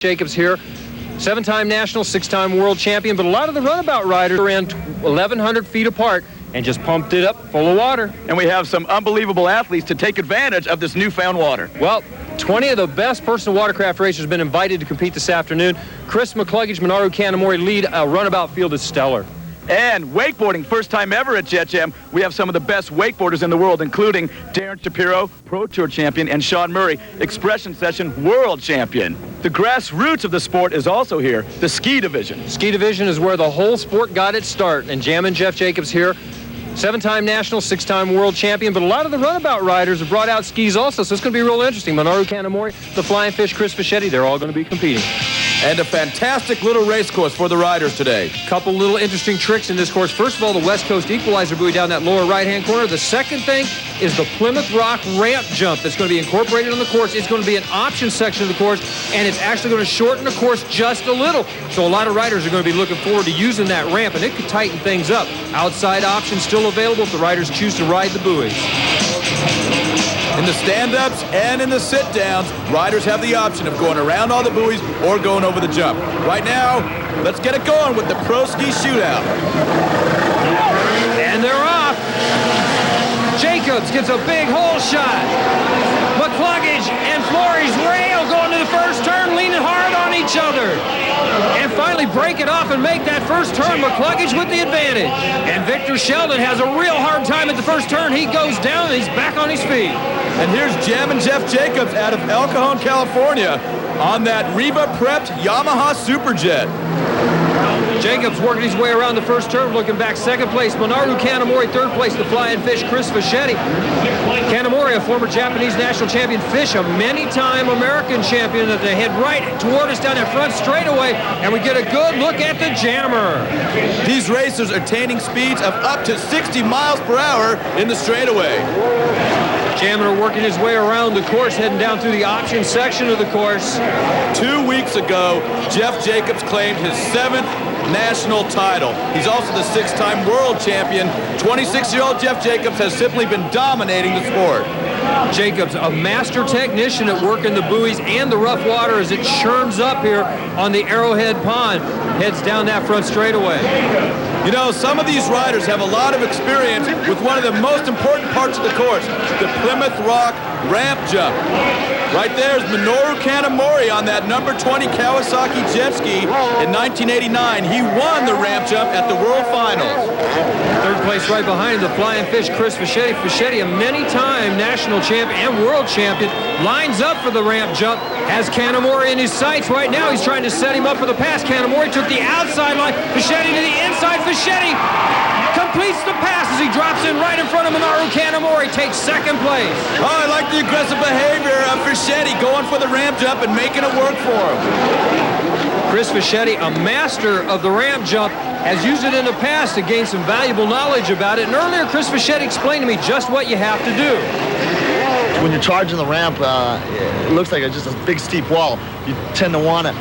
Jacobs here, 7-time national, 6-time world champion, but a lot of the runabout riders ran 1,100 feet apart and just pumped it up full of water. And we have some unbelievable athletes to take advantage of this newfound water. Well, 20 of the best personal watercraft racers have been invited to compete this afternoon. Chris MacClugage, Minoru Kanamori lead a runabout field is stellar. And wakeboarding, first time ever at Jet Jam. We have some of the best wakeboarders in the world, including Darren Shapiro, Pro Tour champion, and Sean Murray, Expression Session world champion. The grassroots of the sport is also here, the ski division. Ski division is where the whole sport got its start, and Jammin' Jeff Jacobs here, 7-time national, 6-time world champion, but a lot of the runabout riders have brought out skis also, so it's going to be real interesting. Minoru Kanamori, the Flying Fish, Chris Fischetti, they're all going to be competing. And a fantastic little race course for the riders today. Couple little interesting tricks in this course. First of all, the West Coast equalizer buoy down that lower right-hand corner. The second thing is the Plymouth Rock ramp jump that's going to be incorporated on the course. It's going to be an option section of the course, and it's actually going to shorten the course just a little. So a lot of riders are going to be looking forward to using that ramp, and it could tighten things up. Outside options still available if the riders choose to ride the buoys. In the stand-ups and in the sit-downs, riders have the option of going around all the buoys or going over the jump. Right now, let's get it going with the Pro Ski Shootout. And they're off. Jacobs gets a big hole shot. MacClugage and Flores rail going to the first turn, leaning hard on each other. And finally break it off and make that first turn. MacClugage with the advantage. And Victor Sheldon has a real hard time at the first turn. He goes down and he's back on his feet. And here's Jammin' Jeff Jacobs out of El Cajon, California on that Riva-prepped Yamaha Superjet. Jacobs working his way around the first turn, looking back second place. Minoru Kanamori, third place. The Flying Fish, Chris Fischetti. Kanamori, a former Japanese national champion. Fish, a many-time American champion. That they head right toward us down that front straightaway, and we get a good look at the jammer. These racers are attaining speeds of up to 60 miles per hour in the straightaway. Jammer working his way around the course, heading down through the option section of the course. 2 weeks ago, Jeff Jacobs claimed his 7th national title. He's also the 6-time world champion. 26-year-old Jeff Jacobs has simply been dominating the sport. Jacobs, a master technician at working the buoys and the rough water as it churns up here on the Arrowhead Pond. Heads down that front straightaway. You know, some of these riders have a lot of experience with one of the most important parts of the course, the Plymouth Rock ramp jump. Right there is Minoru Kanamori on that number 20 Kawasaki jet ski in 1989. He won the ramp jump at the World Finals. Third place right behind him, the Flying Fish, Chris Fischetti. Fischetti, a many-time national champ and world champion, lines up for the ramp jump. Has Kanamori in his sights right now. He's trying to set him up for the pass. Kanamori took the outside line. Fischetti to the inside. Fischetti completes the pass as he drops in right in front of Minoru Kanamori, takes second place. Oh, I like the aggressive behavior of Fischetti going for the ramp jump and making it work for him. Chris Fischetti, a master of the ramp jump, has used it in the past to gain some valuable knowledge about it. And earlier, Chris Fischetti explained to me just what you have to do. When you're charging the ramp, it looks like it's just a big steep wall. You tend to want to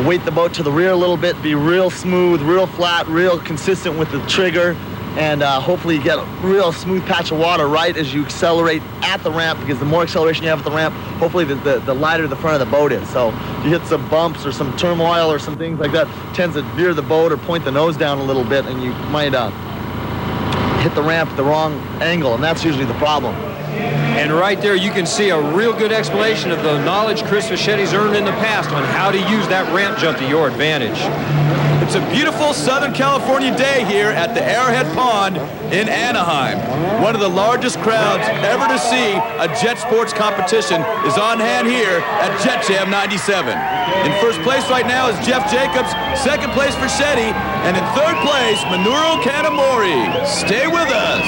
weight the boat to the rear a little bit, be real smooth, real flat, real consistent with the trigger, and hopefully you get a real smooth patch of water right as you accelerate at the ramp, because the more acceleration you have at the ramp, hopefully the lighter the front of the boat is. So you hit some bumps or some turmoil or some things like that, tends to veer the boat or point the nose down a little bit, and you might hit the ramp at the wrong angle, and that's usually the problem. And right there, you can see a real good explanation of the knowledge Chris Fischetti's earned in the past on how to use that ramp jump to your advantage. It's a beautiful Southern California day here at the Arrowhead Pond in Anaheim. One of the largest crowds ever to see a jet sports competition is on hand here at Jet Jam 97. In first place right now is Jeff Jacobs, second place Fischetti, and in third place, Minoru Kanamori. Stay with us.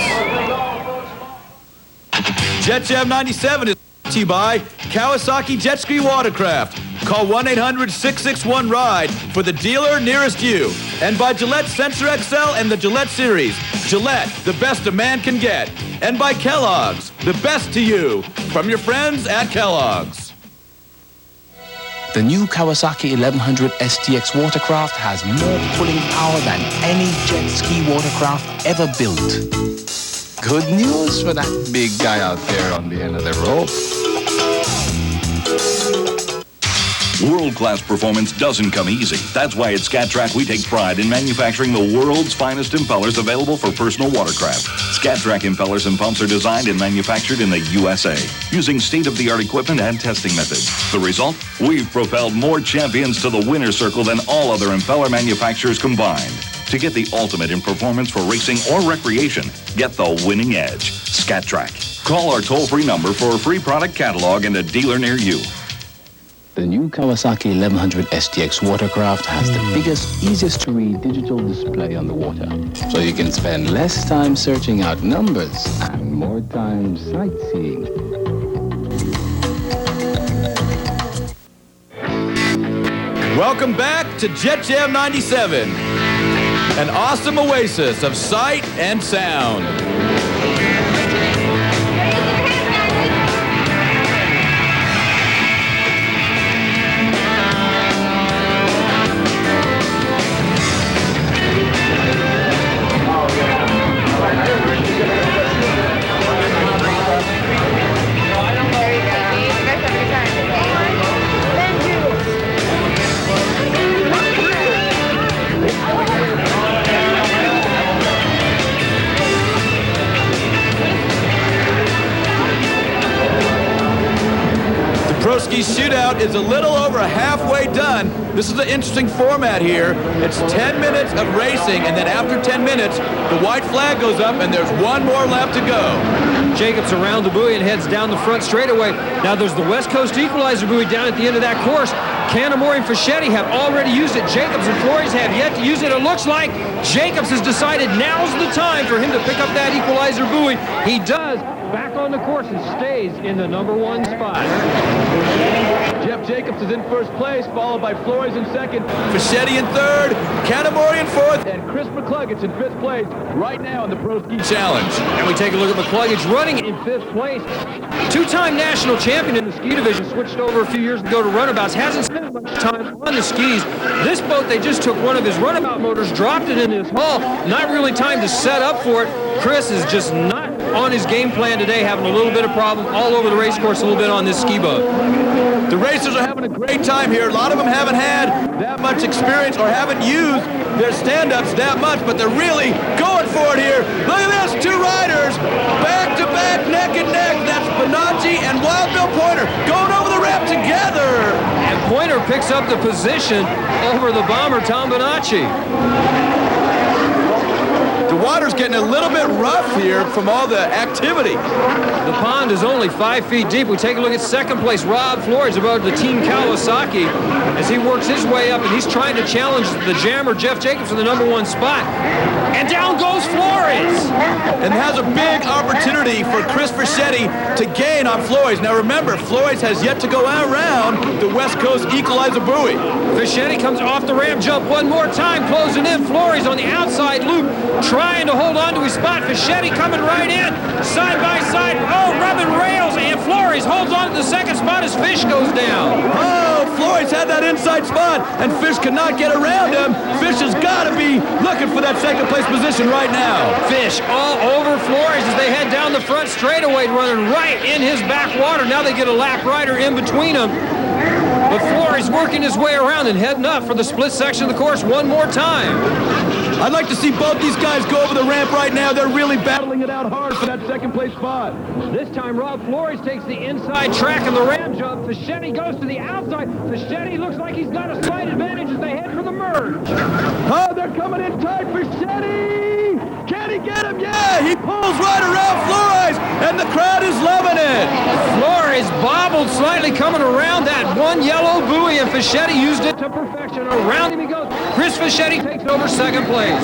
Jet Jam 97 is brought to you by Kawasaki Jet Ski Watercraft. Call 1-800-661-RIDE for the dealer nearest you. And by Gillette Sensor XL and the Gillette Series. Gillette, the best a man can get. And by Kellogg's, the best to you. From your friends at Kellogg's. The new Kawasaki 1100 STX watercraft has more pulling power than any jet ski watercraft ever built. Good news for that big guy out there on the end of the rope. World-class performance doesn't come easy. That's why at Scat Track we take pride in manufacturing the world's finest impellers available for personal watercraft. Scat Track impellers and pumps are designed and manufactured in the USA, using state-of-the-art equipment and testing methods. The result? We've propelled more champions to the winner's circle than all other impeller manufacturers combined. To get the ultimate in performance for racing or recreation, get the winning edge. Scat Track. Call our toll-free number for a free product catalog and a dealer near you. The new Kawasaki 1100 STX watercraft has the biggest, easiest to read digital display on the water. So you can spend less time searching out numbers and more time sightseeing. Welcome back to Jet Jam 97, an awesome oasis of sight and sound. Pro Ski Shootout is a little over halfway done. This is an interesting format here. It's 10 minutes of racing, and then after 10 minutes, the white flag goes up, and there's one more lap to go. Jacobs around the buoy and heads down the front straightaway. Now there's the West Coast equalizer buoy down at the end of that course. Canamore and Fischetti have already used it. Jacobs and Flores have yet to use it. It looks like Jacobs has decided now's the time for him to pick up that equalizer buoy. He does. Back on the course and stays in the number one spot. Jeff Jacobs is in first place, followed by Flores in second, Fischetti in third, Canamore in fourth, and Chris MacClugage in fifth place right now in the Pro Ski Challenge. And we take a look at MacClugage running in fifth place. Two-time national champion in the ski division, switched over a few years ago to runabouts, hasn't spent much time on the skis. This boat, they just took one of his runabout motors, dropped it in his hull, not really time to set up for it. Chris is just not on his game plan today, having a little bit of problem all over the race course, a little bit on this ski boat. The racers are having a great time here. A lot of them haven't had that much experience or haven't used their stand-ups that much, but they're really going for it here. Look at this, two riders, back-to-back, neck and neck. That's Bonacci and Wild Bill Pointer going over the ramp together. And Pointer picks up the position over the bomber, Tom Bonacci. The water's getting a little bit rough here from all the activity. The pond is only 5 feet deep. We take a look at second place, Rob Flores, about the Team Kawasaki, as he works his way up, and he's trying to challenge the jammer, Jeff Jacobs, for the number one spot. And down goes Flores! And has a big opportunity for Chris Fischetti to gain on Flores. Now remember, Flores has yet to go around the West Coast equalizer buoy. Fischetti comes off the ramp jump one more time, closing in. Flores on the outside loop, trying to hold on to his spot. Fischetti coming right in, side by side. Oh, rubbing rails, and Flores holds on to the second spot as Fish goes down. Oh, Flores had that inside spot, and Fish cannot get around him. Fish has got to be looking for that second place position right now. Fish all over Flores as they head down the front straightaway, running right in his back water. Now they get a lap rider in between them. But Flores working his way around and heading up for the split section of the course one more time. I'd like to see both these guys go over the ramp right now. They're really battling it out hard for that second place spot. This time, Rob Flores takes the inside track in the ramp jump. Fischetti goes to the outside. Fischetti looks like he's got a slight advantage as they head for the merge. Oh, they're coming in tight. Fischetti! Can he get him? Yeah, he pulls right around Flores, and the crowd is loving it. Flores bobbled slightly coming around that one yellow buoy, and Fischetti used it to perfection. Around him he goes. Chris Fischetti takes over second place.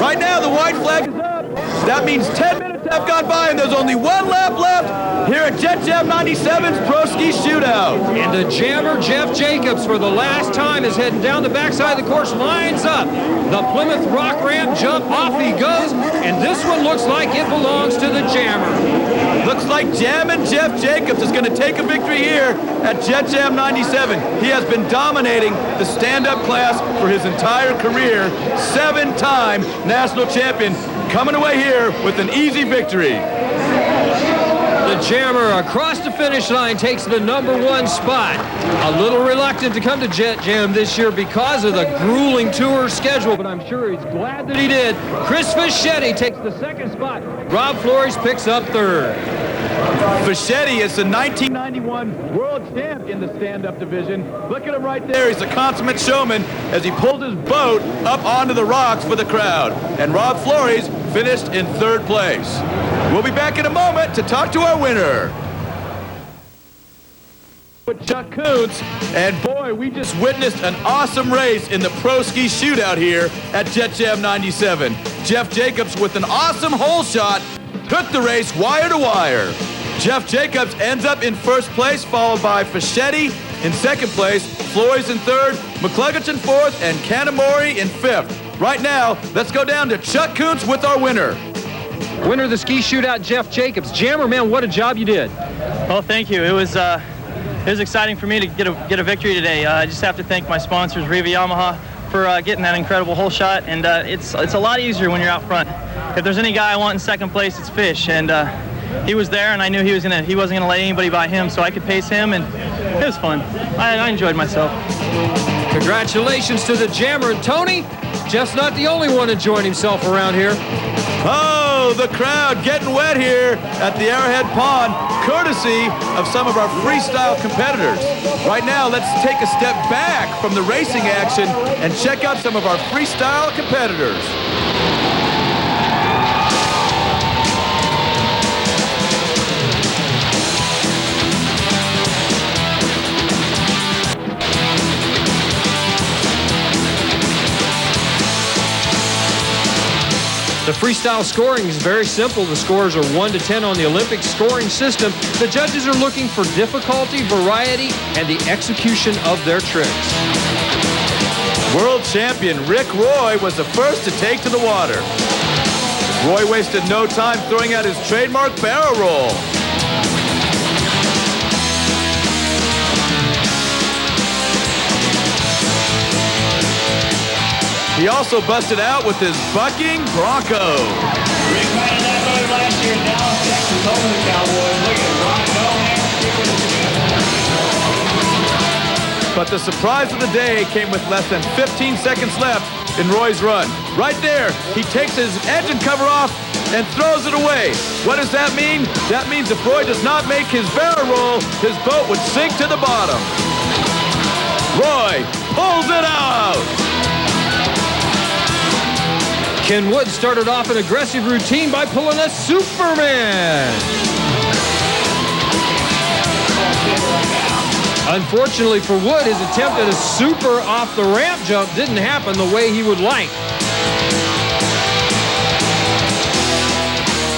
Right now, the white flag is up. That means 10 minutes have gone by, and there's only one lap left here at Jet Jam 97's Pro Ski Shootout. And the jammer, Jeff Jacobs, for the last time is heading down the backside of the course, lines up. The Plymouth Rock ramp jump, off he goes, and this one looks like it belongs to the jammer. Looks like Jammin' Jeff Jacobs is going to take a victory here at Jet Jam 97. He has been dominating the stand-up class for his entire career. 7-time national champion coming away here with an easy victory. The The Jammer across the finish line takes the #1 spot. A little reluctant to come to Jet Jam this year because of the grueling tour schedule, but I'm sure he's glad that he did. Chris Fischetti takes the 2nd spot. Rob Flores picks up 3rd. Fischetti is the 1991 world champ in the stand-up division. Look at him right there. He's a consummate showman as he pulled his boat up onto the rocks for the crowd. And Rob Flores finished in 3rd place. We'll be back in a moment to talk to our winner. With Chuck Kuntz, and boy, we just witnessed an awesome race in the pro ski shootout here at Jet Jam 97. Jeff Jacobs with an awesome hole shot took the race wire to wire. Jeff Jacobs ends up in 1st place, followed by Fischetti in 2nd place, Flores in 3rd, MacClugage in 4th, and Kanamori in 5th. Right now, let's go down to Chuck Kuntz with our winner. Winner of the ski shootout, Jeff Jacobs. Jammer, man, what a job you did. Well, thank you. It was exciting for me to get a victory today. I just have to thank my sponsors, Riva Yamaha, for getting that incredible hole shot. And it's a lot easier when you're out front. If there's any guy I want in 2nd place, it's Fish. And he was there, and I knew he wasn't gonna let anybody by him, so I could pace him, and it was fun. I enjoyed myself. Congratulations to the Jammer. And Tony, just not the only one enjoying himself around here. Oh, the crowd getting wet here at the Arrowhead Pond, courtesy of some of our freestyle competitors. Right now, let's take a step back from the racing action and check out some of our freestyle competitors. The freestyle scoring is very simple. The scores are 1 to 10 on the Olympic scoring system. The judges are looking for difficulty, variety, and the execution of their tricks. World champion Rick Roy was the first to take to the water. Roy wasted no time throwing out his trademark barrel roll. He also busted out with his bucking Bronco. Rick ran that mode last year in Dallas, Texas, over the Cowboys. Look at Bronco. But the surprise of the day came with less than 15 seconds left in Roy's run. Right there, he takes his engine cover off and throws it away. What does that mean? That means if Roy does not make his barrel roll, his boat would sink to the bottom. Roy pulls it out. Ken Wood started off an aggressive routine by pulling a Superman. Unfortunately for Wood, his attempt at a super off the ramp jump didn't happen the way he would like.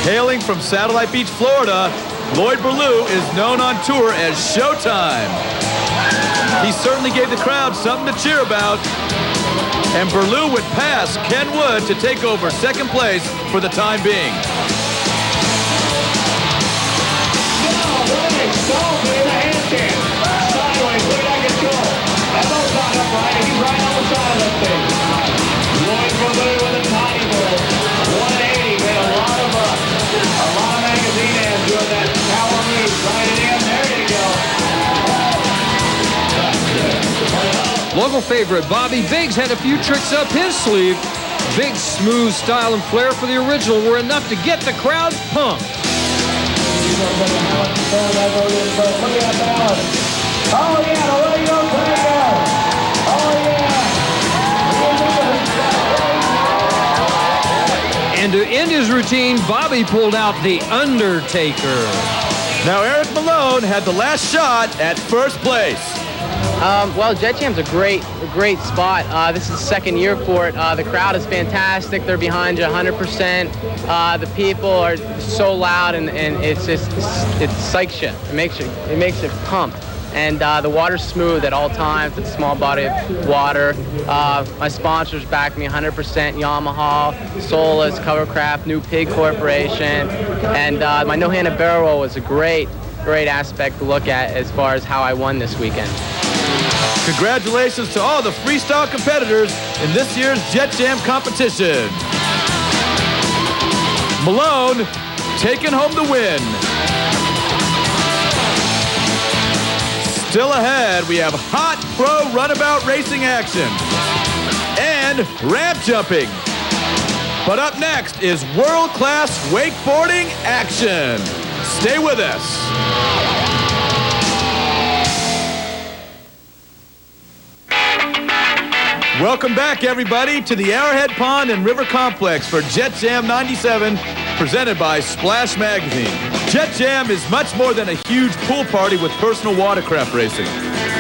Hailing from Satellite Beach, Florida, Lloyd Berlew is known on tour as Showtime. He certainly gave the crowd something to cheer about. And Berlew would pass Ken Wood to take over 2nd place for the time being. Sideways, look at that control. That boat's not upright, and he's right on the side of that thing. Lloyd Berlew with a tiny boat. 180, made a lot of magazine ads doing that power move. Right it in, there you go. Local favorite Bobby Biggs had a few tricks up his sleeve. Biggs' smooth style and flair for the original were enough to get the crowd pumped. Look at that balance. Oh yeah, the way you go, oh yeah. And to end his routine, Bobby pulled out the Undertaker. Now Eric Malone had the last shot at 1st place. Well, Jet Jam's a great spot. This is the 2nd year for it. The crowd is fantastic. They're behind you 100%. The people are so loud, and it psychs you. It makes you pumped. And the water's smooth at all times. It's a small body of water. My sponsors back me 100%. Yamaha, Solus, Covercraft, New Pig Corporation, and my no-handed barrel roll was a great aspect to look at as far as how I won this weekend. Congratulations to all the freestyle competitors in this year's Jet Jam competition. Malone taking home the win. Still ahead, we have hot pro runabout racing action and ramp jumping. But up next is world-class wakeboarding action. Stay with us. Welcome back, everybody, to the Arrowhead Pond and River Complex for Jet Jam 97, presented by Splash Magazine. Jet Jam is much more than a huge pool party with personal watercraft racing.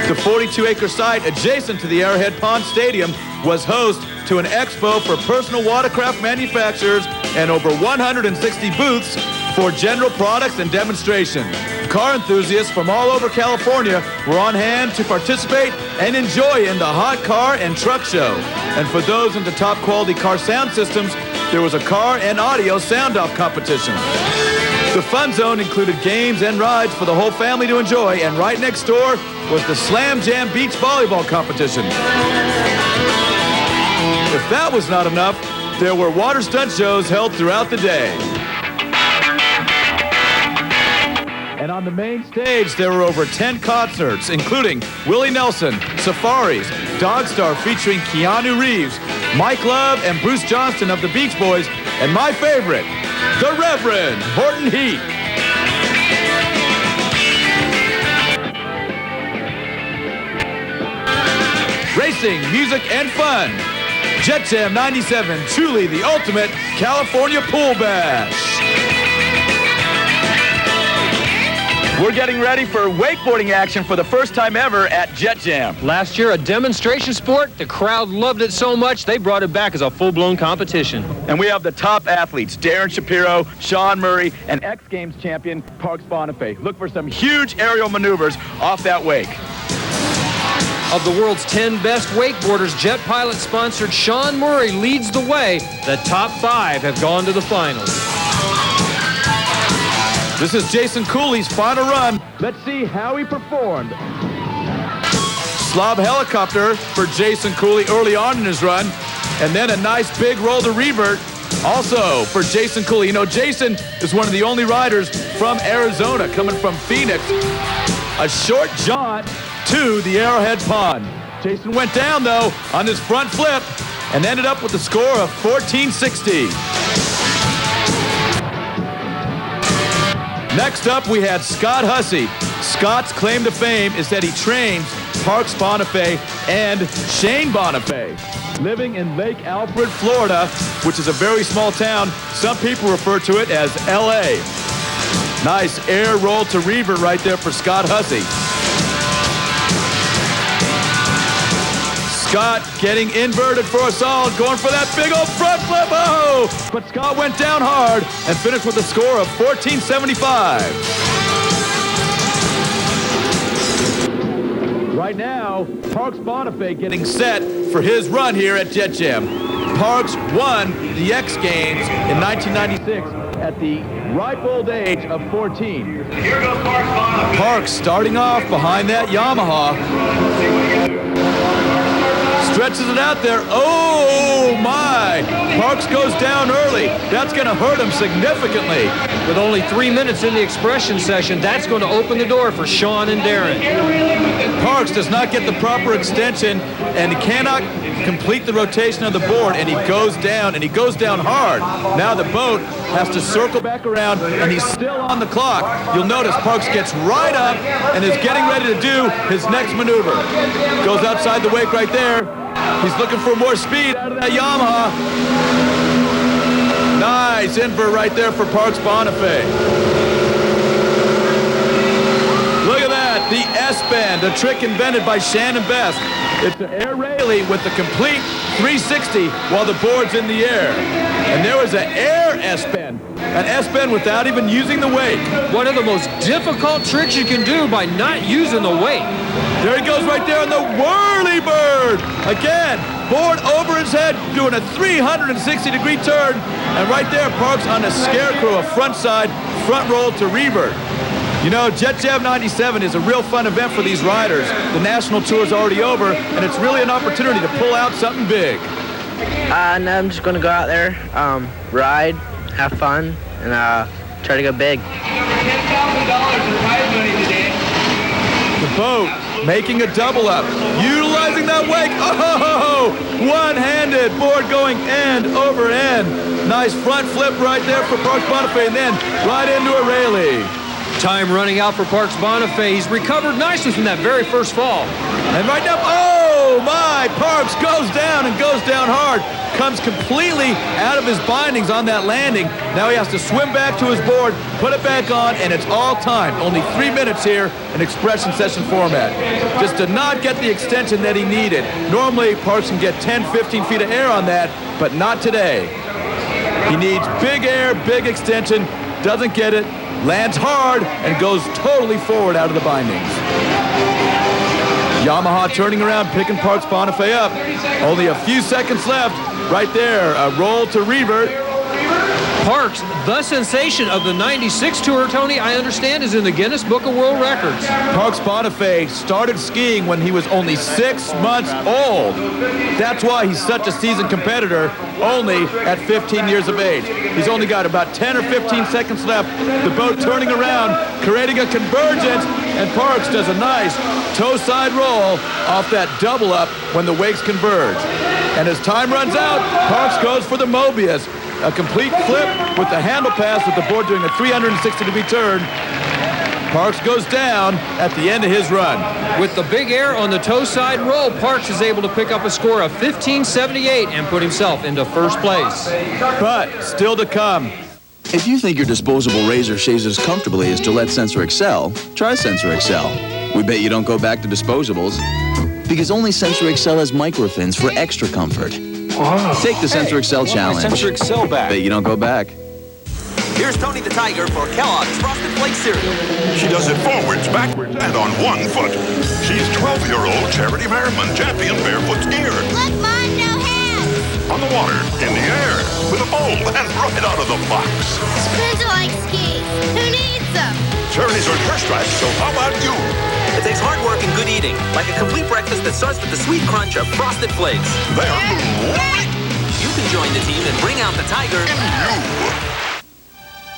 The 42-acre site adjacent to the Arrowhead Pond Stadium was host to an expo for personal watercraft manufacturers and over 160 booths for general products and demonstration. Car enthusiasts from all over California were on hand to participate and enjoy in the hot car and truck show. And for those into top quality car sound systems, there was a car and audio sound-off competition. The fun zone included games and rides for the whole family to enjoy, and right next door was the Slam Jam Beach Volleyball competition. If that was not enough, there were water stunt shows held throughout the day. And on the main stage, there were over 10 concerts, including Willie Nelson, Safaris, Dogstar featuring Keanu Reeves, Mike Love and Bruce Johnston of the Beach Boys, and my favorite, the Reverend Horton Heat. Racing, music, and fun. Jet Jam 97, truly the ultimate California pool bash. We're getting ready for wakeboarding action for the first time ever at Jet Jam. Last year, a demonstration sport. The crowd loved it so much, they brought it back as a full-blown competition. And we have the top athletes, Darren Shapiro, Sean Murray, and X Games champion Parks Bonifay. Look for some huge aerial maneuvers off that wake. Of the world's 10 best wakeboarders, Jet Pilot-sponsored Sean Murray leads the way. The top 5 have gone to the finals. This is Jason Cooley's final run. Let's see how he performed. Slob helicopter for Jason Cooley early on in his run, and then a nice big roll to revert also for Jason Cooley. You know, Jason is one of the only riders from Arizona coming from Phoenix. A short jaunt to the Arrowhead Pond. Jason went down, though, on his front flip and ended up with a score of 1460. Next up, we had Scott Hussey. Scott's claim to fame is that he trains Parks Bonifay and Shane Bonifay. Living in Lake Alfred, Florida, which is a very small town, some people refer to it as L.A. Nice air roll to revert right there for Scott Hussey. Scott getting inverted for a solid, going for that big old front flip. Oh! But Scott went down hard and finished with a score of 1475. Right now, Parks Bonifay getting set for his run here at Jet Jam. Parks won the X Games in 1996 at the ripe old age of 14. Here goes Parks Bonifay. Parks starting off behind that Yamaha. Stretches it out there. Oh, my. Parks goes down early. That's going to hurt him significantly. With only 3 minutes in the expression session, that's going to open the door for Sean and Darren. Parks does not get the proper extension and cannot complete the rotation of the board, and he goes down, and he goes down hard. Now the boat has to circle back around, and he's still on the clock. You'll notice Parks gets right up and is getting ready to do his next maneuver. Goes outside the wake right there. He's looking for more speed out of that Yamaha. Nice invert right there for Parks Bonifay. Look at that, the S-bend, a trick invented by Shannon Best. It's an air railing with a complete 360 while the board's in the air. And there was an air S-bend, an S-bend without even using the wake. One of the most difficult tricks you can do by not using the wake. There he goes right there on the whirly bird. Again, board over his head, doing a 360-degree turn. And right there, Parks on a scarecrow, a front side, front roll to revert. You know, Jet Jam 97 is a real fun event for these riders. The national tour is already over, and it's really an opportunity to pull out something big. And I'm just going to go out there, ride, have fun, and try to go big. $10,000 in prize money today. The The boat making a double up, utilizing that wake. Oh, one-handed board going end over end. Nice front flip right there for Parks Bonifay, and then right into a Rayleigh. Time running out for Parks Bonifay. He's recovered nicely from that very first fall. And right now, oh my, Parks goes down and goes down hard. Comes completely out of his bindings on that landing. Now he has to swim back to his board, put it back on, and it's all time. Only 3 minutes here in expression session format. Just did not get the extension that he needed. Normally, Parks can get 10, 15 feet of air on that, but not today. He needs big air, big extension, doesn't get it, lands hard, and goes totally forward out of the bindings. Yamaha turning around, picking Parks Bonifay up. Only a few seconds left. Right there, a roll to revert. Parks, the sensation of the 96 Tour, Tony, I understand, is in the Guinness Book of World Records. Parks Bonifay started skiing when he was only 6 months old. That's why he's such a seasoned competitor, only at 15 years of age. He's only got about 10 or 15 seconds left. The boat turning around, creating a convergence, and Parks does a nice toe side roll off that double up when the wakes converge. And as time runs out, Parks goes for the Mobius. A complete flip with the handle pass with the board doing a 360-degree turn. Parks goes down at the end of his run. With the big air on the toe side roll, Parks is able to pick up a score of 15.78 and put himself into first place. But still to come. If you think your disposable razor shaves as comfortably as Gillette Sensor XL, try Sensor XL. We bet you don't go back to disposables, because only Sensor XL has microfins for extra comfort. Wow. Take the Sensor XL challenge. Sensor XL back. Bet you don't go back. Here's Tony the Tiger for Kellogg's Frosted Flakes cereal. She does it forwards, backwards, and on one foot. She's 12-year-old Charity Merriman, champion barefoot skier. Look, Mom, no hands. On the water, in the air, with a bowl, and right out of the box. Spoons are like skis. Who needs them? Charities are her stripes, so how about you? It takes hard work and good eating, like a complete breakfast that starts with the sweet crunch of Frosted Flakes. They're great. You can join the team and bring out the Tiger in you.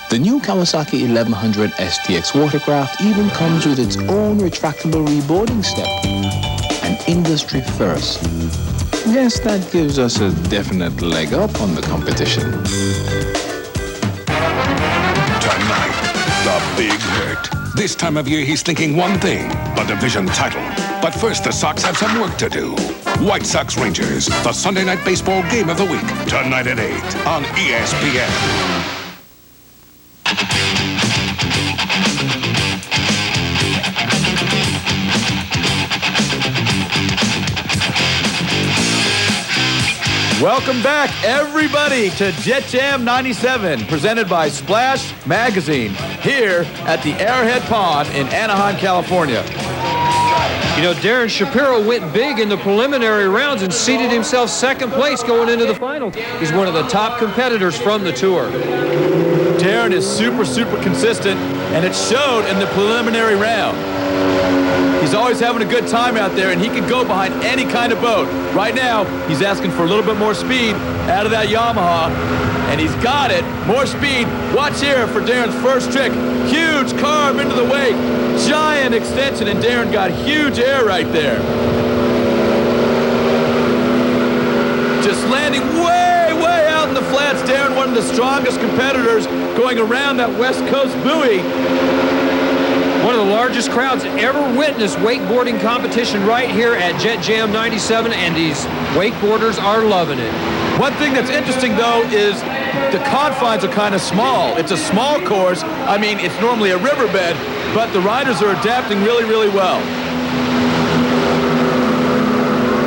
The new Kawasaki 1100 STX watercraft even comes with its own retractable reboarding step. An industry first. Guess that gives us a definite leg up on the competition. Tonight, the big hurt. This time of year, he's thinking one thing, a division title. But first, the Sox have some work to do. White Sox Rangers, the Sunday night baseball game of the week. Tonight at 8 on ESPN. Welcome back, everybody, to Jet Jam 97, presented by Splash Magazine, here at the Arrowhead Pond in Anaheim, California. You know, Darren Shapiro went big in the preliminary rounds and seated himself second place going into the final. He's one of the top competitors from the tour. Darren is super, super consistent, and it showed in the preliminary round. He's always having a good time out there, and he can go behind any kind of boat. Right now, he's asking for a little bit more speed out of that Yamaha, and he's got it. More speed. Watch here for Darren's first trick. Huge carve into the wake. Giant extension, and Darren got huge air right there. Just landing way, way out in the flats. Darren, one of the strongest competitors going around that West Coast buoy. One of the largest crowds ever witnessed wakeboarding competition right here at Jet Jam 97, and these wakeboarders are loving it. One thing that's interesting, though, is the confines are kind of small. It's a small course. I mean, it's normally a riverbed, but the riders are adapting really, really well.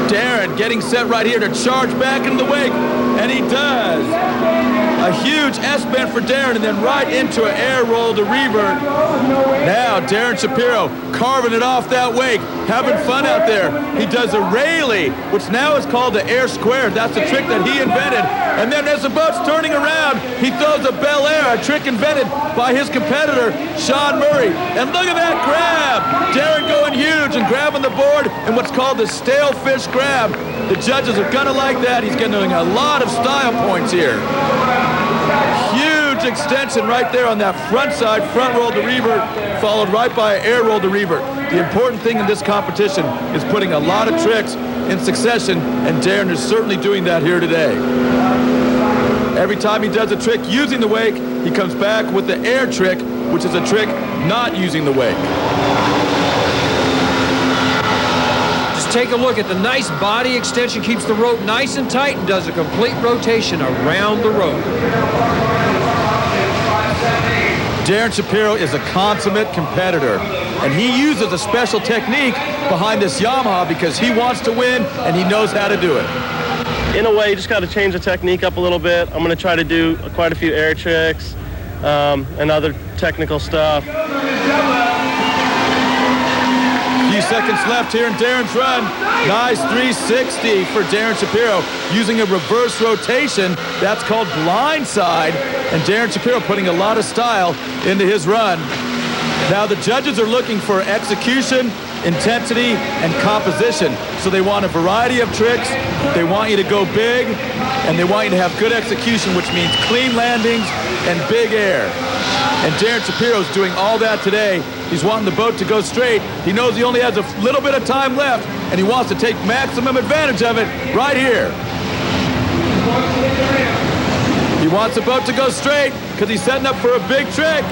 Darren getting set right here to charge back into the wake, and he does. A huge S-bend for Darren, and then right into an air roll to revert. Now Darren Shapiro carving it off that wake, having fun out there. He does a Rayleigh, which now is called the air square. That's the trick that he invented. And then as the boat's turning around, he throws a Bel Air, a trick invented by his competitor, Sean Murray. And look at that grab. Darren going huge and grabbing the board in what's called the stale fish grab. The judges are gonna like that. He's getting a lot of style points here. Huge extension right there on that front side, front roll to revert, followed right by an air roll to revert. The important thing in this competition is putting a lot of tricks in succession, and Darren is certainly doing that here today. Every time he does a trick using the wake, he comes back with the air trick, which is a trick not using the wake. Just take a look at the nice body extension, keeps the rope nice and tight, and does a complete rotation around the rope. Darren Shapiro is a consummate competitor, and he uses a special technique behind this Yamaha because he wants to win and he knows how to do it. In a way, you just got to change the technique up a little bit. I'm going to try to do quite a few air tricks and other technical stuff. A few seconds left here in Darren's run. Nice 360 for Darren Shapiro using a reverse rotation. That's called blindside. And Darren Shapiro putting a lot of style into his run. Now the judges are looking for execution, intensity, and composition. So they want a variety of tricks. They want you to go big, and they want you to have good execution, which means clean landings and big air. And Darren Shapiro's doing all that today. He's wanting the boat to go straight. He knows he only has a little bit of time left, and he wants to take maximum advantage of it right here. He wants the boat to go straight because he's setting up for a big trick.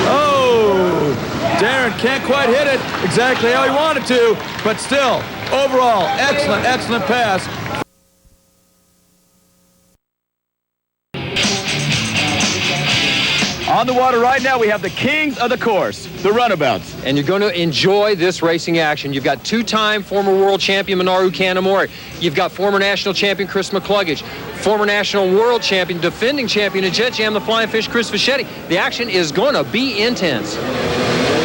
Oh, Darren can't quite hit it exactly how he wanted to, but still, overall, excellent, excellent pass. On the water right now, we have the kings of the course, the runabouts. And you're going to enjoy this racing action. You've got two-time former world champion Minoru Kanemaru. You've got former national champion Chris MacClugage, former national world champion, defending champion at Jet Jam, the Flying Fish, Chris Fischetti. The action is going to be intense.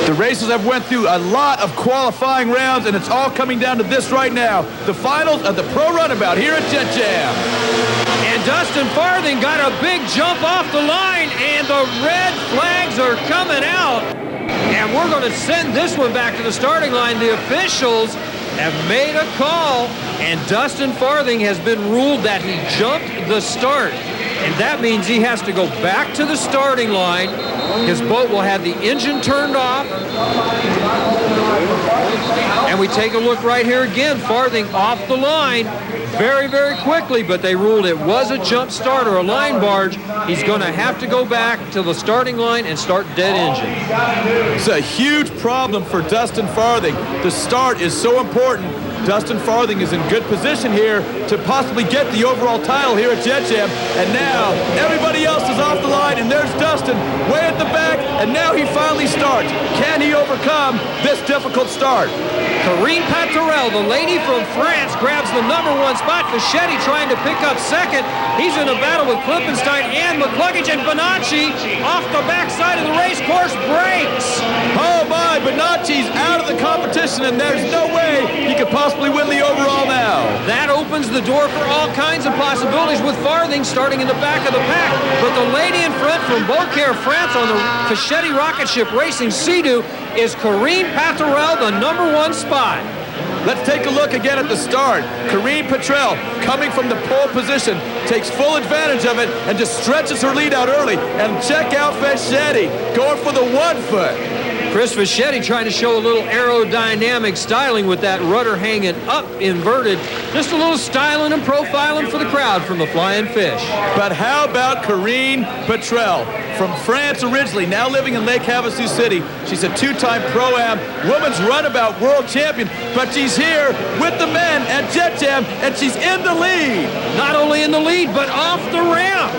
The racers have went through a lot of qualifying rounds, and it's all coming down to this right now. The finals of the Pro Runabout here at Jet Jam. And Dustin Farthing got a big jump off the line, and the red flags are coming out. And we're going to send this one back to the starting line. The officials have made a call, and Dustin Farthing has been ruled that he jumped the start. And that means he has to go back to the starting line. His boat will have the engine turned off. And we take a look right here again. Farthing off the line very, very quickly, but they ruled it was a jump start or a line barge. He's going to have to go back to the starting line and start dead engine. It's a huge problem for Dustin Farthing. The start is so important. Dustin Farthing is in good position here to possibly get the overall title here at Jet Jam. And now everybody else is off the line, and there's Dustin way at the back, and now he finally starts. Can he overcome this difficult start? Karine Patorel, the lady from France, grabs the #1 spot. Fischetti trying to pick up second. He's in a battle with Klippenstein and MacClugage, and Bonacci off the backside of the race course breaks. Oh my, Bonacci's out of the competition, and there's no way he could possibly win the overall now. That opens the door for all kinds of possibilities with Farthing starting in the back of the pack. But the lady in front from Beaucaire, France on the Fischetti rocket ship racing Sea-Doo is Karine Patorel, the #1 spot. Let's take a look again at the start. Karine Patorel, coming from the pole position, takes full advantage of it and just stretches her lead out early. And check out Fischetti going for the 1 foot. Chris Fischetti trying to show a little aerodynamic styling with that rudder hanging up inverted. Just a little styling and profiling for the crowd from the Flying Fish. But how about Karine Patorel? From France originally, now living in Lake Havasu City. She's a two-time Pro-Am women's runabout world champion, but she's here with the men at Jet Jam, and she's in the lead. Not only in the lead, but off the ramp.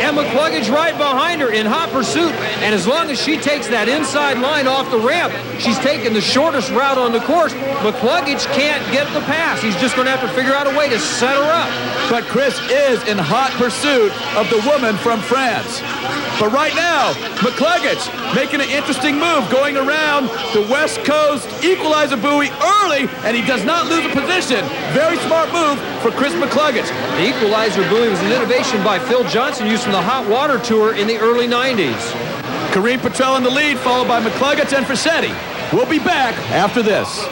And MacClugage right behind her in hot pursuit. And as long as she takes that inside line off the ramp, she's taking the shortest route on the course. MacClugage can't get the pass. He's just going to have to figure out a way to set her up. But Chris is in hot pursuit of the woman from France. But right now, MacClugage making an interesting move, going around the West Coast equalizer buoy early, and he does not lose a position. Very smart move for Chris MacClugage. The equalizer buoy was an innovation by Phil Johnson used from the hot water tour in the early 90s. Karine Patorel in the lead, followed by MacClugage and Fischetti. We'll be back after this.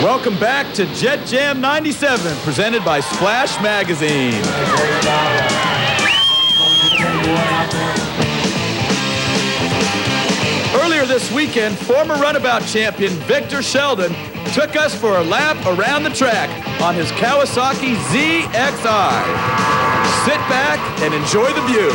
Welcome back to Jet Jam 97, presented by Splash Magazine. Earlier this weekend, former runabout champion Victor Sheldon took us for a lap around the track on his Kawasaki ZXi. Sit back and enjoy the view.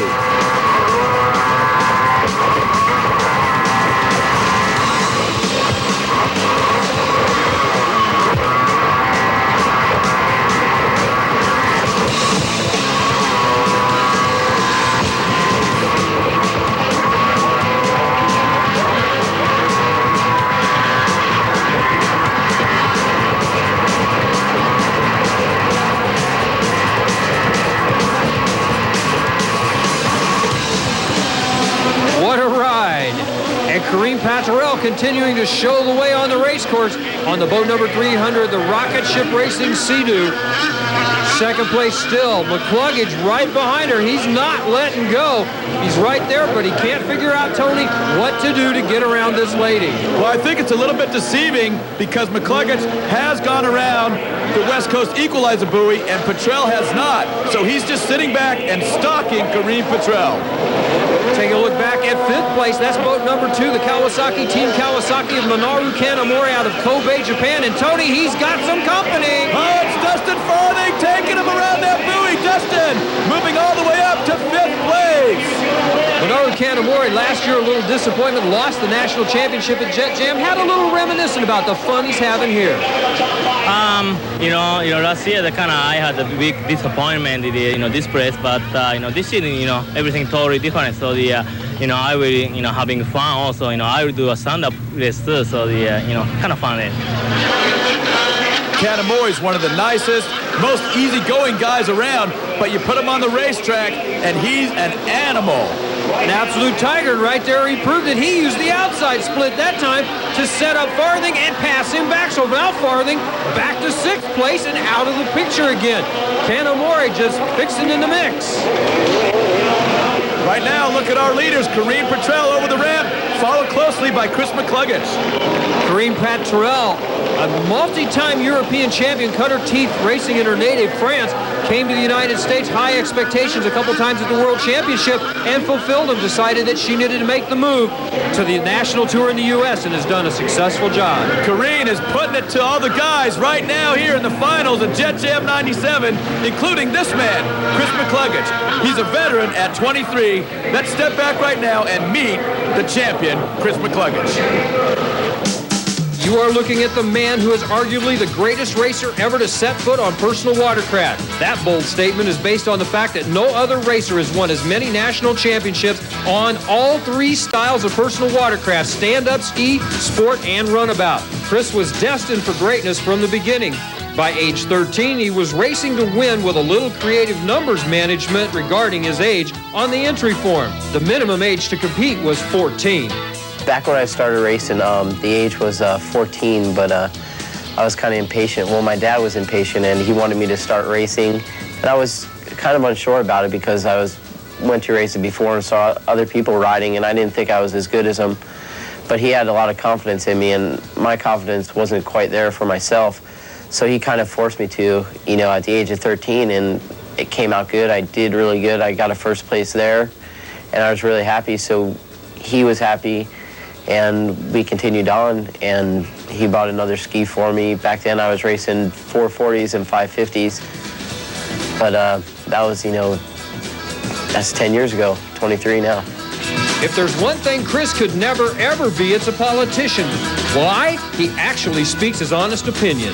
Kareem Paterell continuing to show the way on the race course on the boat number 300, the Rocket Ship Racing Sea-Doo. Second place still. MacClugage right behind her. He's not letting go. He's right there, but he can't figure out, Tony, what to do to get around this lady. Well, I think it's a little bit deceiving because MacClugage has gone around the West Coast equalizer buoy and Patrell has not. So he's just sitting back and stalking Kareem Patrell. Take a look back at fifth place. That's boat number 2, the Kawasaki, Team Kawasaki of Minoru Kanamori out of Kobe, Japan. And Tony, he's got some company. Oh, it's Dustin Farthing taking him around that buoy. Dustin moving all the way up to 5th place. Minoru Kanamori last year a little disappointment, lost the national championship at Jet Jam. Had a little reminiscent about the fun he's having here. Last year I had a big disappointment in this race, but this year everything totally different. So I will having fun also. I will do a stand-up race too. So kind of fun. Kanamori is one of the nicest, most easygoing guys around, but you put him on the racetrack and he's an animal. An absolute tiger right there. He proved it. He used the outside split that time to set up Farthing and pass him back. So now Farthing back to 6th place and out of the picture again. Kanamori just fixing in the mix. Right now, look at our leaders. Kareem Patrell over the ramp, followed closely by Chris MacClugage. Kareem Patrell, a multi-time European champion, cut her teeth racing in her native France, came to the United States, high expectations a couple times at the World Championship, and fulfilled them, decided that she needed to make the move to the national tour in the U.S. and has done a successful job. Kareem is putting it to all the guys right now here in the finals of Jet Jam 97, including this man, Chris MacClugage. He's a veteran at 23. Let's step back right now and meet the champion, Chris MacClugage. You are looking at the man who is arguably the greatest racer ever to set foot on personal watercraft. That bold statement is based on the fact that no other racer has won as many national championships on all 3 styles of personal watercraft: stand-up, ski, sport, and runabout. Chris was destined for greatness from the beginning. By age 13, he was racing to win with a little creative numbers management regarding his age on the entry form. The minimum age to compete was 14. Back when I started racing, the age was 14, but I was kind of impatient. Well, my dad was impatient, and he wanted me to start racing. And I was kind of unsure about it because I went to racing before and saw other people riding, and I didn't think I was as good as them. But he had a lot of confidence in me, and my confidence wasn't quite there for myself. So he kind of forced me to, at the age of 13, and it came out good. I did really good. I got a 1st place there, and I was really happy. So he was happy. And we continued on, and he bought another ski for me. Back then, I was racing 440s and 550s. But that was, that's 10 years ago, 23 now. If there's one thing Chris could never, ever be, it's a politician. Why? He actually speaks his honest opinion.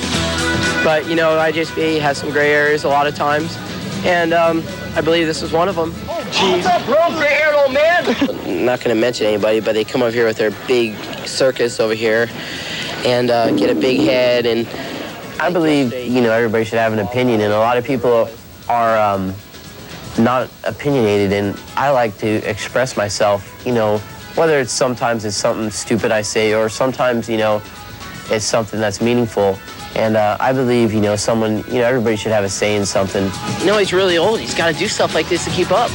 But, IJSBA has some gray areas a lot of times, and I believe this is one of them. Jeez. Roll the hair, old man! I'm not going to mention anybody, but they come over here with their big circus over here and get a big head. And I believe, everybody should have an opinion, and a lot of people are not opinionated, and I like to express myself, whether sometimes it's something stupid I say, or sometimes, it's something that's meaningful. And I believe, everybody should have a say in something. He's really old. He's got to do stuff like this to keep up.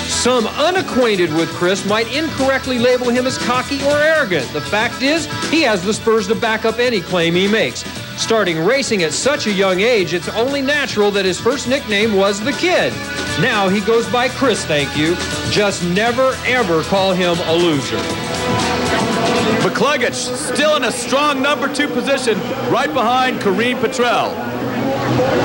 Some unacquainted with Chris might incorrectly label him as cocky or arrogant. The fact is, he has the spurs to back up any claim he makes. Starting racing at such a young age, it's only natural that his first nickname was the Kid. Now he goes by Chris, thank you. Just never, ever call him a loser. MacClugage still in a strong number 2 position right behind Kareem Petrel.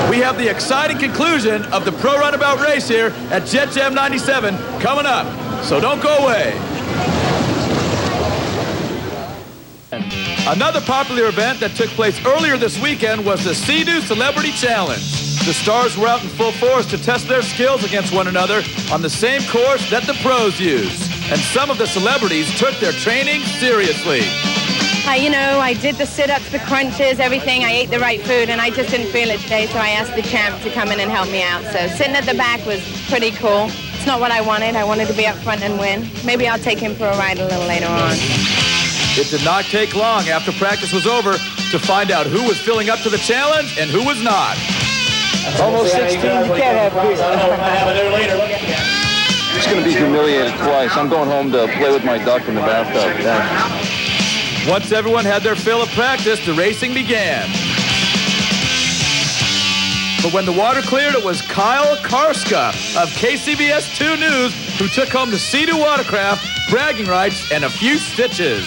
We have the exciting conclusion of the Pro Runabout race here at Jet Jam 97 coming up, so don't go away. Another popular event that took place earlier this weekend was the Sea-Doo Celebrity Challenge. The stars were out in full force to test their skills against one another on the same course that the pros use. And some of the celebrities took their training seriously. I did the sit-ups, the crunches, everything. I ate the right food, and I just didn't feel it today, so I asked the champ to come in and help me out. So sitting at the back was pretty cool. It's not what I wanted. I wanted to be up front and win. Maybe I'll take him for a ride a little later on. It did not take long after practice was over to find out who was filling up to the challenge and who was not. Almost 16, you can't have peace. It's going to be humiliated twice. I'm going home to play with my duck in the bathtub. Yeah. Once everyone had their fill of practice, the racing began. But when the water cleared, it was Kyle Karska of KCBS 2 News who took home the Sea-Doo watercraft, bragging rights, and a few stitches.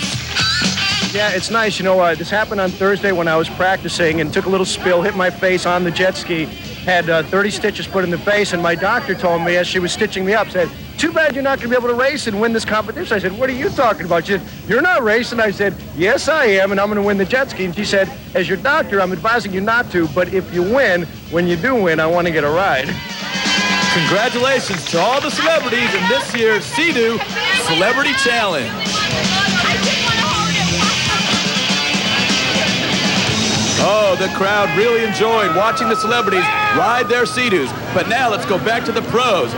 Yeah, it's nice. This happened on Thursday when I was practicing and took a little spill, hit my face on the jet ski, had 30 stitches put in the face, and my doctor told me as she was stitching me up, said, "Too bad you're not going to be able to race and win this competition." I said, "What are you talking about?" She said, "You're not racing." I said, "Yes, I am, and I'm going to win the jet ski." And she said, "As your doctor, I'm advising you not to, but if you win, when you do win, I want to get a ride." Congratulations to all the celebrities in this year's Sea-Doo Celebrity Challenge. Oh, the crowd really enjoyed watching the celebrities ride their Sea-Doos. But now let's go back to the pros.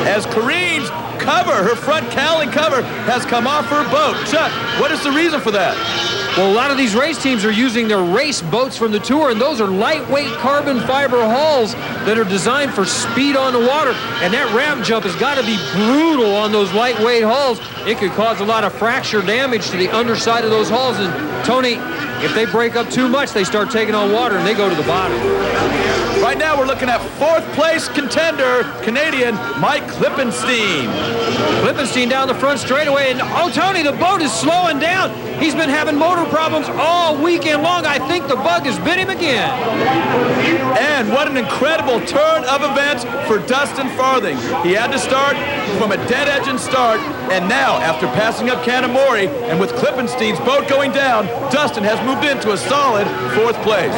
As Kareem's cover, her front cowling cover, has come off her boat. Chuck, what is the reason for that? Well, a lot of these race teams are using their race boats from the tour, and those are lightweight carbon fiber hulls that are designed for speed on the water. And that ramp jump has got to be brutal on those lightweight hulls. It could cause a lot of fracture damage to the underside of those hulls. And Tony, if they break up too much, they start taking on water and they go to the bottom. Right now we're looking at 4th place contender, Canadian Mike Klippenstein. Klippenstein down the front straightaway, and oh, Tony, the boat is slowing down. He's been having motor problems all weekend long. I think the bug has bit him again. And what an incredible turn of events for Dustin Farthing. He had to start from a dead engine start, and now, after passing up Kanamori, and with Klippenstein's boat going down, Dustin has moved into a solid 4th place.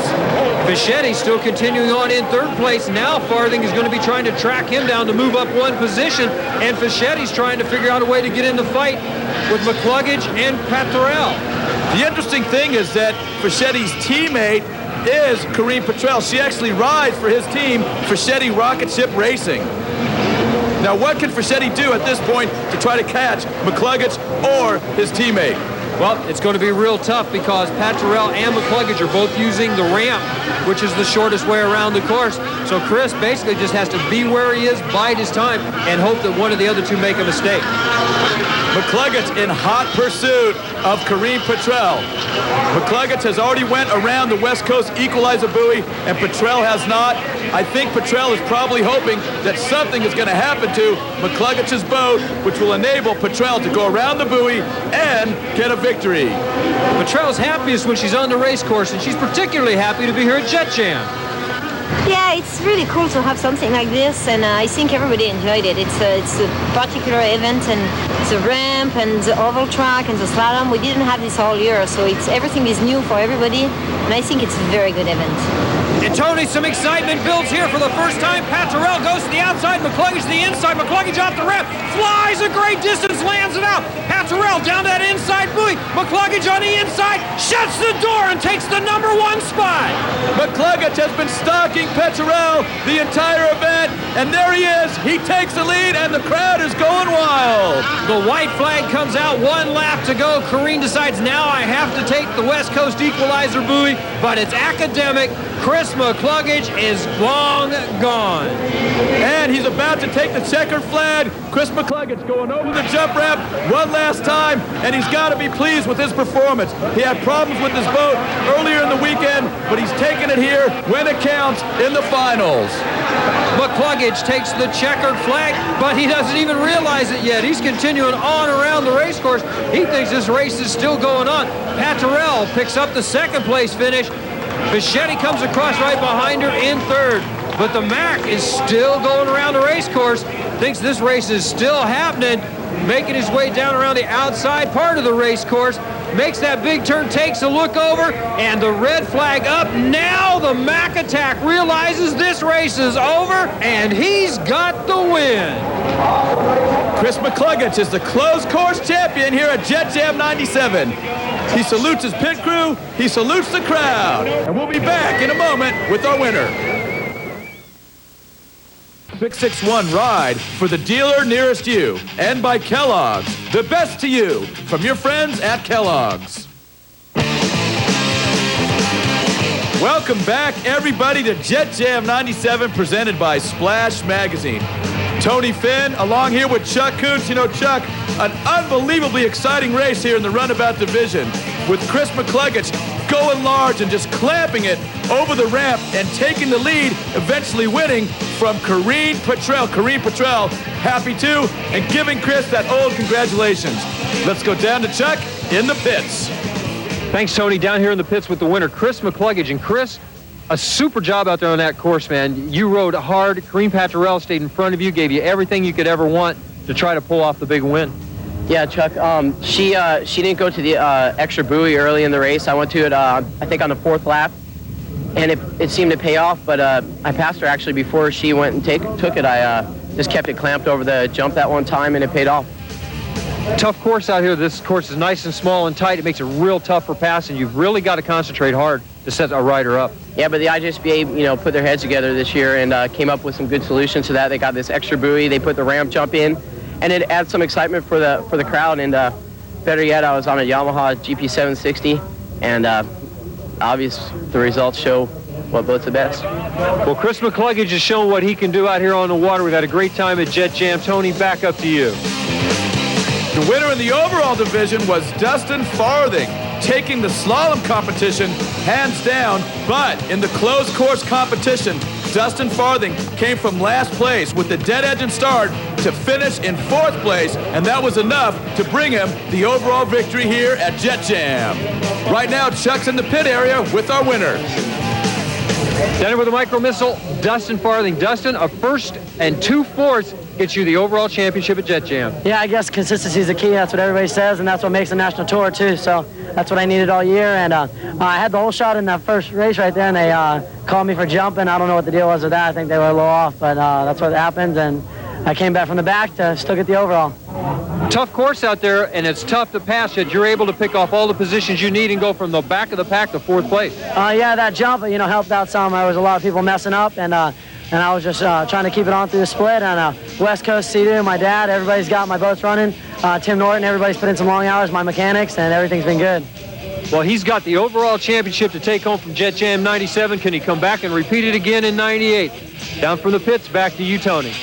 Fischetti still continuing on in 3rd place. Now Farthing is going to be trying to track him down to move up 1 position, and Fischetti's trying to figure out a way to get in the fight with MacClugage and Patorell. The interesting thing is that Fischetti's teammate is Kareem Petrel. She actually rides for his team, Fischetti Rocket Ship Racing. Now, what can Fischetti do at this point to try to catch MacClugage or his teammate? Well, it's going to be real tough because Patorell and MacClugage are both using the ramp, which is the shortest way around the course. So Chris basically just has to be where he is, bide his time, and hope that one of the other two make a mistake. MacClugage in hot pursuit of Kareem Petrel. MacClugage has already went around the West Coast equalizer buoy, and Petrel has not. I think Petrel is probably hoping that something is going to happen to MacClugage's boat, which will enable Petrel to go around the buoy and get a victory. Petrel's happiest when she's on the race course, and she's particularly happy to be here at Jet Jam. Yeah, it's really cool to have something like this, and I think everybody enjoyed it. It's a particular event, and it's a ramp and the oval track and the slalom. We didn't have this all year, so everything is new for everybody, and I think it's a very good event. And Tony, some excitement builds here for the first time. Patorell goes to the outside, MacClugage to the inside. MacClugage off the ramp, flies a great distance, lands it out. Patorell down that inside buoy. MacClugage on the inside, shuts the door and takes the #1 spot. MacClugage has been stalking Petrel the entire event, and there he is. He takes the lead, and the crowd is going wild. The white flag comes out, 1 lap to go. Kareem decides now I have to take the West Coast equalizer buoy, but it's academic. Chris MacClugage is long gone. And he's about to take the checkered flag. Chris MacClugage going over the jump ramp one last time, and he's got to be pleased with his performance. He had problems with his boat earlier in the weekend, but he's taking it here when it counts in the finals. MacClugage takes the checkered flag, but he doesn't even realize it yet. He's continuing on around the race course. He thinks this race is still going on. Pat Terrell picks up the second place finish. Bichetti comes across right behind her in third. But the Mac is still going around the race course. Thinks this race is still happening. Making his way down around the outside part of the race course. Makes that big turn, takes a look over, and the red flag up. Now the Mac attack realizes this race is over, and he's got the win. Chris MacClugage is the closed course champion here at Jet Jam 97. He salutes his pit crew, he salutes the crowd, and we'll be back in a moment with our winner. 661 ride for the dealer nearest you, and by Kellogg's, the best to you, from your friends at Kellogg's. Welcome back, everybody, to Jet Jam 97, presented by Splash Magazine. Tony Finn, along here with Chuck Kuntz. You know, Chuck, an unbelievably exciting race here in the runabout division, with Chris MacClugage going large and just clamping it over the ramp and taking the lead, eventually winning from Kareem Petrell. Kareem Petrell, happy too, and giving Chris that old congratulations. Let's go down to Chuck in the pits. Thanks, Tony. Down here in the pits with the winner, Chris MacClugage. And Chris, a super job out there on that course, man. You rode hard. Kareem Petrell stayed in front of you, gave you everything you could ever want to try to pull off the big win. Yeah, Chuck, she didn't go to the extra buoy early in the race. I went to it, I think, on the fourth lap, and it seemed to pay off, but I passed her actually before she went and took it. I just kept it clamped over the jump that one time, and it paid off. Tough course out here. This course is nice and small and tight. It makes it real tough for passing. You've really got to concentrate hard to set a rider up. Yeah, but the IJSBA, you know, put their heads together this year and came up with some good solutions to that. They got this extra buoy. They put the ramp jump in, and it adds some excitement for the crowd. And better yet, I was on a Yamaha GP760, and obviously the results show what boat's the best. Well, Chris MacClugage has shown what he can do out here on the water. We've had a great time at Jet Jam. Tony, back up to you. The winner in the overall division was Dustin Farthing, taking the slalom competition hands down, but in the closed course competition, Dustin Farthing came from last place with the dead engine start to finish in fourth place, and that was enough to bring him the overall victory here at Jet Jam. Right now, Chuck's in the pit area with our winner. Down with a micro missile, Dustin Farthing. Dustin, a first and 2 fourths gets you the overall championship at Jet Jam. Yeah, I guess consistency is the key. That's what everybody says, and that's what makes the national tour too. So that's what I needed all year. And I had the whole shot in that first race right there, and they called me for jumping. I don't know what the deal was with that. I think they were a little off, but that's what happened. And I came back from the back to still get the overall. Tough course out there, and it's tough to pass, yet you're able to pick off all the positions you need and go from the back of the pack to fourth place. Yeah, that jump, you know, helped out some. There was a lot of people messing up, and I was just trying to keep it on through the split. And West Coast Sea-Doo, my dad, everybody's got my boats running. Tim Norton, everybody's put in some long hours, my mechanics, and everything's been good. Well, he's got the overall championship to take home from Jet Jam 97. Can he come back and repeat it again in 98? Down from the pits, back to you, Tony.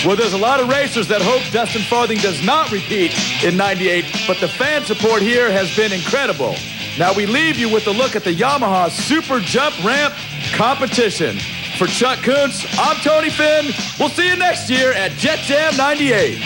Well, there's a lot of racers that hope Dustin Farthing does not repeat in 98, but the fan support here has been incredible. Now we leave you with a look at the Yamaha Super Jump Ramp competition. For Chuck Kuntz, I'm Tony Finn. We'll see you next year at Jet Jam 98.